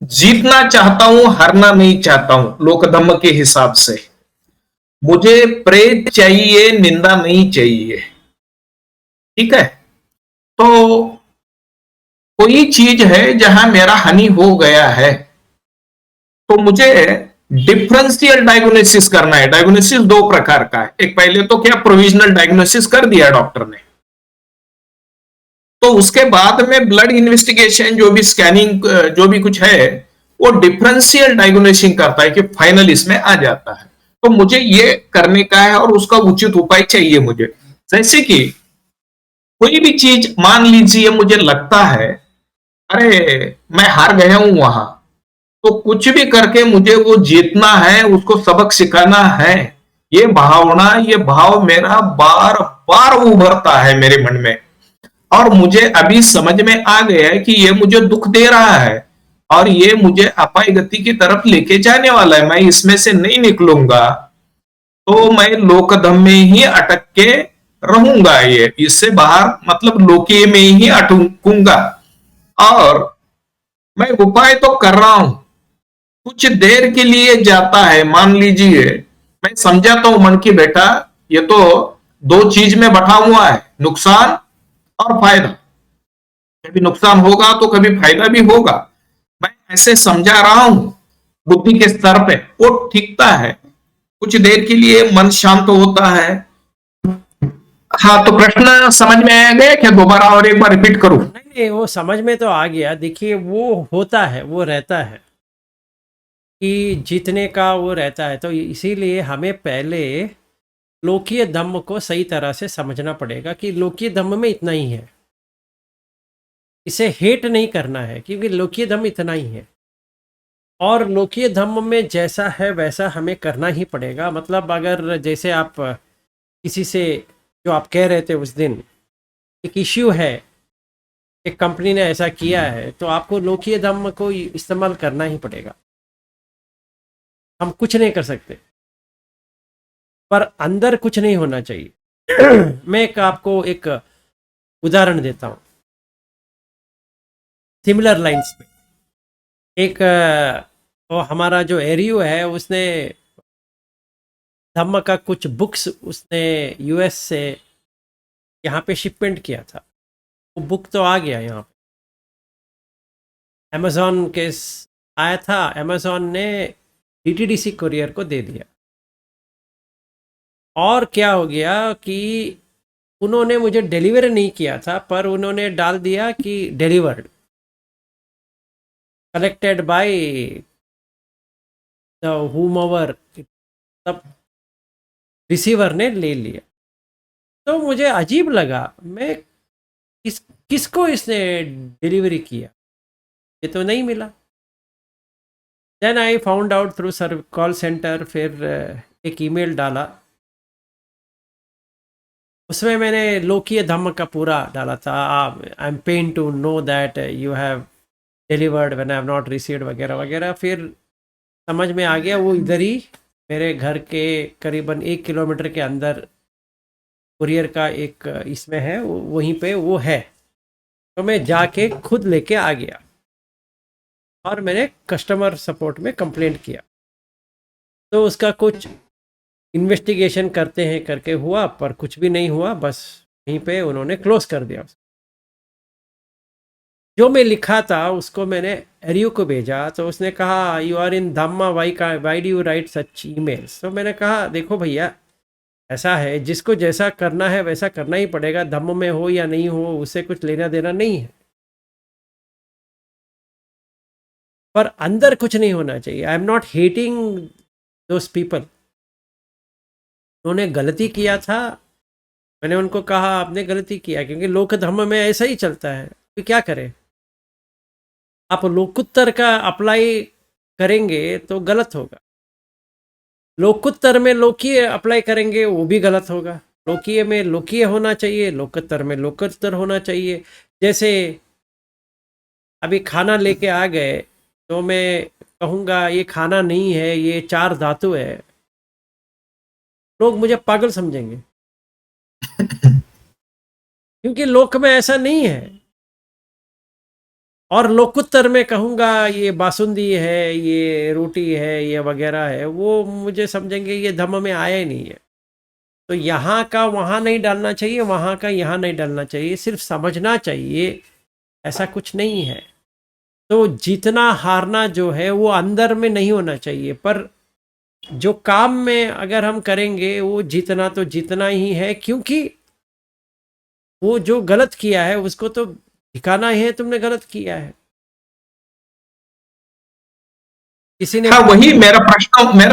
जीतना चाहता हूं, हारना नहीं चाहता हूं लोकधर्म के हिसाब से। मुझे प्रेत चाहिए, निंदा नहीं चाहिए। ठीक है? तो कोई चीज है जहां मेरा हानि हो गया है, तो मुझे डिफरेंशियल डायग्नोसिस करना है। डायग्नोसिस दो प्रकार का है। एक, पहले तो क्या प्रोविजनल डायग्नोसिस कर दिया डॉक्टर ने, तो उसके बाद में ब्लड इन्वेस्टिगेशन, जो भी स्कैनिंग, जो भी कुछ है, वो डिफरेंशियल डायग्नोसिस करता है कि फाइनल इसमें आ जाता है। तो मुझे ये करने का है और उसका उचित उपाय चाहिए मुझे। जैसे कि कोई भी चीज, मान लीजिए मुझे लगता है अरे मैं हार गया हूं वहां, तो कुछ भी करके मुझे वो जीतना है, उसको सबक सिखाना है। ये भावना, ये भाव मेरा बार बार उभरता है मेरे मन में, और मुझे अभी समझ में आ गया है कि ये मुझे दुख दे रहा है और ये मुझे अपाय गति की तरफ लेके जाने वाला है। मैं इसमें से नहीं निकलूंगा, तो मैं लोकधम में ही अटक के रहूंगा। ये इससे बाहर, मतलब लोकीय में ही अटकूंगा। और मैं उपाय तो कर रहा हूं, कुछ देर के लिए जाता है। मान लीजिए मैं समझाता हूं मन की बेटा, ये तो दो चीज में बैठा हुआ है, नुकसान और फायदा। कभी नुकसान होगा तो कभी फायदा भी होगा। मैं ऐसे समझा रहा हूं बुद्धि के स्तर पे, वो ठीकता है। कुछ देर के लिए मन शांत होता है। हाँ, तो प्रश्न समझ में आ गया क्या? दोबारा और एक बार रिपीट करूं? नहीं नहीं, वो समझ में तो आ गया। देखिए, वो होता है, वो रहता है कि जीतने का वो रहता है, तो इसीलिए हमें पहले लोकीय धम्म को सही तरह से समझना पड़ेगा कि लोकीय धम्म में इतना ही है। इसे हेट नहीं करना है, क्योंकि लोकीय धम्म इतना ही है, और लोकीय धम्म में जैसा है वैसा हमें करना ही पड़ेगा। मतलब अगर जैसे आप किसी से, जो आप कह रहे थे उस दिन, एक इश्यू है, एक कंपनी ने ऐसा किया है, तो आपको लोकीय धम्म को इस्तेमाल करना ही पड़ेगा। हम कुछ नहीं कर सकते, पर अंदर कुछ नहीं होना चाहिए। मैं आपको एक उदाहरण देता हूँ, सिमिलर लाइंस पे। एक वो हमारा जो एरियो है, उसने धम्म का कुछ बुक्स उसने यूएस से यहाँ पे शिपमेंट किया था। वो बुक तो आ गया यहाँ पे, अमेज़ॉन के आया था, अमेज़ॉन ने डीटीडीसी कुरियर को दे दिया। और क्या हो गया कि उन्होंने मुझे डिलीवर नहीं किया था, पर उन्होंने डाल दिया कि डिलीवर्ड, कलेक्टेड बाय द हुमओवर, तब रिसीवर ने ले लिया। तो मुझे अजीब लगा, मैं किसको इसने डिलीवरी किया, ये तो नहीं मिला। Then I found out through call centre, फिर एक ईमेल डाला, उसमें मैंने लोकीय धम्म का पूरा डाला था। I am pain to know that you have delivered when I have not received वगैरह वगैरह। फिर समझ में आ गया वो इधर ही मेरे घर के करीबन 1 किलोमीटर के अंदर कुरियर का एक इसमें है, वहीं पे वो है। तो मैं जाके खुद लेके आ गया और मैंने कस्टमर सपोर्ट में कंप्लेंट किया। तो उसका कुछ इन्वेस्टिगेशन करते हैं करके हुआ, पर कुछ भी नहीं हुआ, बस यहीं पे उन्होंने क्लोज कर दिया। जो मैं लिखा था उसको मैंने एरियो को भेजा, तो उसने कहा you are in Dhamma, why do you write such emails. तो मैंने कहा देखो भैया, ऐसा है, जिसको जैसा करना है वैसा करना ही पड़ेगा, धम्म में हो या नहीं हो उससे कुछ लेना देना नहीं है, पर अंदर कुछ नहीं होना चाहिए। I am not hating those people, उन्होंने गलती किया था, मैंने उनको कहा आपने गलती किया, क्योंकि लोक धर्म में ऐसा ही चलता है। तो क्या करें, आप लोकोत्तर का अप्लाई करेंगे तो गलत होगा, लोकोत्तर में लोकीय अप्लाई करेंगे वो भी गलत होगा। लोकीय में लोकीय होना चाहिए, लोकोत्तर में लोकोत्तर होना चाहिए। जैसे अभी खाना लेके आ गए तो मैं कहूँगा ये खाना नहीं है, ये 4 धातु है, लोग मुझे पागल समझेंगे, क्योंकि लोक में ऐसा नहीं है। और लोकोत्तर में कहूँगा ये बासुंदी है, ये रोटी है, ये वगैरह है, वो मुझे समझेंगे ये धम्म में आया ही नहीं है। तो यहाँ का वहाँ नहीं डालना चाहिए, वहाँ का यहाँ नहीं डालना चाहिए, सिर्फ समझना चाहिए ऐसा कुछ नहीं है। तो जीतना हारना जो है वो अंदर में नहीं होना चाहिए, पर जो काम में अगर हम करेंगे वो जीतना तो जीतना ही है, क्योंकि वो जो गलत किया है उसको तो दिखाना ही है तुमने गलत किया है। किसी ने हाँ, वही मेरा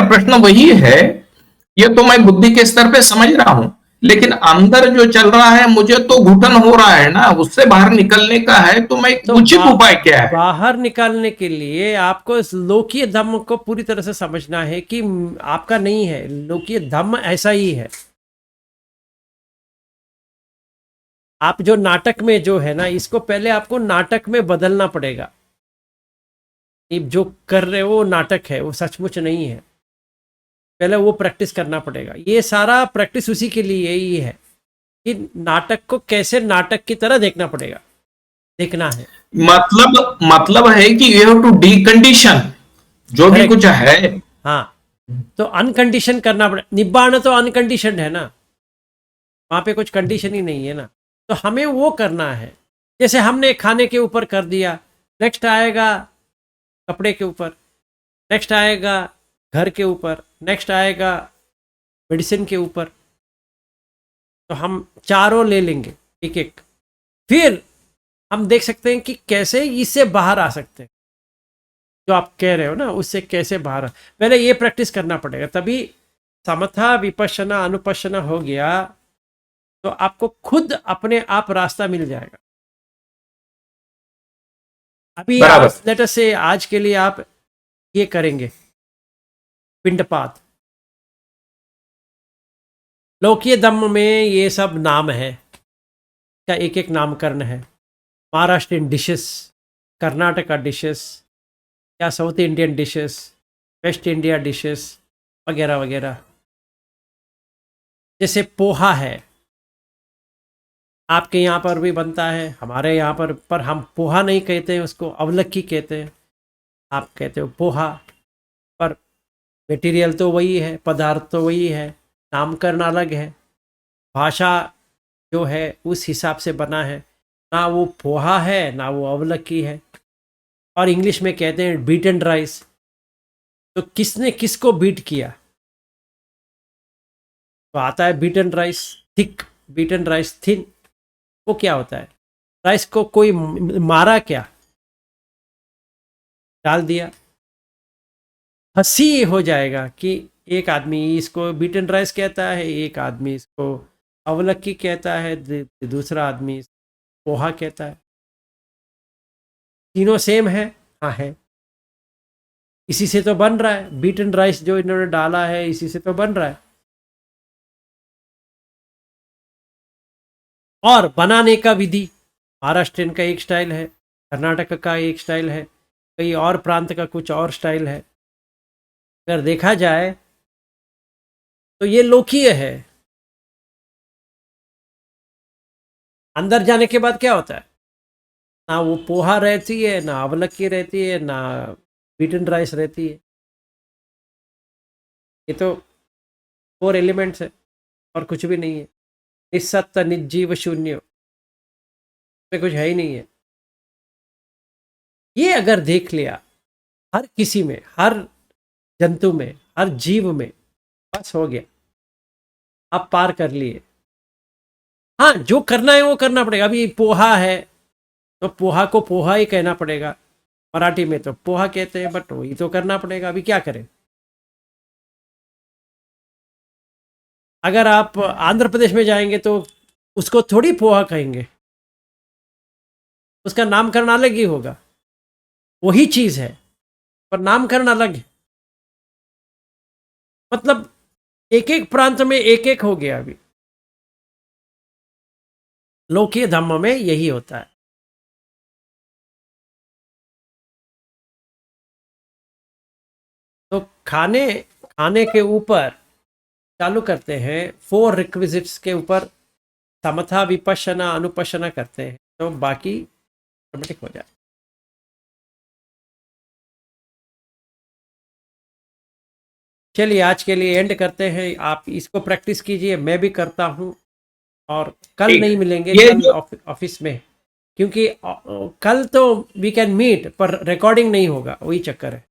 प्रश्न वही है। ये तो मैं बुद्धि के स्तर पे समझ रहा हूं, लेकिन अंदर जो चल रहा है मुझे तो घुटन हो रहा है ना, उससे बाहर निकलने का है, तो मैं तो उचित उपाय क्या है? बाहर निकालने के लिए आपको इस लोकीय धम्म को पूरी तरह से समझना है कि आपका नहीं है, लोकीय धम्म ऐसा ही है। आप जो नाटक में जो है ना, इसको पहले आपको नाटक में बदलना पड़ेगा। ये जो कर रहे हो वो नाटक है, वो सचमुच नहीं है, पहले वो प्रैक्टिस करना पड़ेगा। ये सारा प्रैक्टिस उसी के लिए ही है कि नाटक को कैसे नाटक की तरह देखना पड़ेगा, देखना है। मतलब है कि यू हैव टू डीकंडीशन जो भी करेक्ट। कुछ है। हाँ, तो अनकंडीशन करना पड़े। निब्बाण तो अनकंडीशन है ना, वहाँ पे कुछ कंडीशन ही नहीं है ना, तो हमें वो करना है। जैसे हमने खाने के ऊपर कर दिया, नेक्स्ट आएगा कपड़े के ऊपर, नेक्स्ट आएगा घर के ऊपर, नेक्स्ट आएगा मेडिसिन के ऊपर। तो हम चारों ले लेंगे एक एक, फिर हम देख सकते हैं कि कैसे इससे बाहर आ सकते हैं। जो आप कह रहे हो ना, उससे कैसे बाहर पहले ये प्रैक्टिस करना पड़ेगा, तभी समथा विपश्यना अनुपश्यना हो गया तो आपको खुद अपने आप रास्ता मिल जाएगा। अभी बराबर। लेट अस से आज के लिए आप ये करेंगे पिंडपात, लौकीय दम में ये सब नाम है, का एक एक नामकरण है। महाराष्ट्रियन डिशेस, कर्नाटका डिशेस, या south Indian dishes, waste India dishes वगैरह वगैरह। जैसे पोहा है, आपके यहाँ पर भी बनता है, हमारे यहाँ पर हम पोहा नहीं कहते हैं, उसको अवलक्की कहते हैं। आप कहते हो पोहा, पर मटेरियल तो वही है, पदार्थ तो वही है, नामकरण अलग है, भाषा जो है उस हिसाब से बना है। ना वो पोहा है ना वो अवलक्की है। और इंग्लिश में कहते हैं बीटन राइस। तो किसने किसको बीट किया, तो आता है beaten rice thick, beaten rice thin. वो क्या होता है, राइस को कोई मारा क्या, डाल दिया। हंसी हो जाएगा कि एक आदमी इसको बीटन राइस कहता है, एक आदमी इसको अवलक्की कहता है, दूसरा आदमी पोहा कहता है। तीनों सेम है, हाँ है। इसी से तो बन रहा है, बीटन राइस जो इन्होंने डाला है इसी से तो बन रहा है। और बनाने का विधि, महाराष्ट्र का एक स्टाइल है, कर्नाटक का एक स्टाइल है, कई और प्रांत का कुछ और स्टाइल है। अगर देखा जाए तो ये लोकप्रिय है। अंदर जाने के बाद क्या होता है, ना वो पोहा रहती है, ना अवलक्की रहती है, ना बीटन राइस रहती है। ये तो 4 एलिमेंट्स है और कुछ भी नहीं है। निस्सत्ता निर्जीव शून्य, में कुछ है ही नहीं है। ये अगर देख लिया हर किसी में, हर जंतु में, हर जीव में, बस हो गया, आप पार कर लिए। हाँ, जो करना है वो करना पड़ेगा। अभी पोहा है तो पोहा को पोहा ही कहना पड़ेगा, मराठी में तो पोहा कहते हैं, बट वही तो करना पड़ेगा। अभी क्या करें। अगर आप आंध्र प्रदेश में जाएंगे तो उसको थोड़ी पोहा कहेंगे, उसका नामकरण अलग ही होगा। वही चीज है पर नामकरण अलग है। मतलब एक एक प्रांत में एक एक हो गया। अभी लोकीय धम्म में यही होता है। तो खाने खाने के ऊपर चालू करते हैं, 4 रिक्विजिट्स के ऊपर समथा विपश्यना अनुपश्यना करते हैं तो बाकी ऑटोमेटिक हो जाए। चलिए आज के लिए एंड करते हैं। आप इसको प्रैक्टिस कीजिए, मैं भी करता हूँ। और कल ठीक नहीं है। मिलेंगे, ये कल जो ऑफिस में, क्योंकि कल तो वी कैन मीट पर रिकॉर्डिंग नहीं होगा, वही चक्कर है।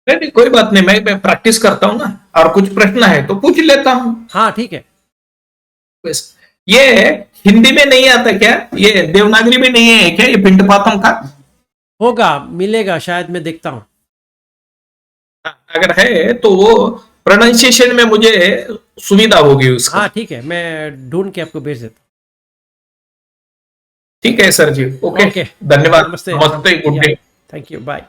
नहीं नहीं, कोई बात नहीं, मैं प्रैक्टिस करता हूँ ना, और कुछ प्रश्न है तो पूछ लेता हूँ। हाँ ठीक है। बस, ये हिंदी में नहीं आता क्या? ये देवनागरी में नहीं है क्या, ये पिंडपातम का? होगा, मिलेगा शायद, मैं देखता हूँ। अगर है तो वो प्रोनाउंसिएशन में मुझे सुविधा होगी उसका। हाँ ठीक है, मैं ढूंढ के आपको भेज देता ठीक है सर जी, हूँ। ओके। ओके, धन्यवाद, नमस्ते। नमस्ते, गुड या, डे। Thank you, bye.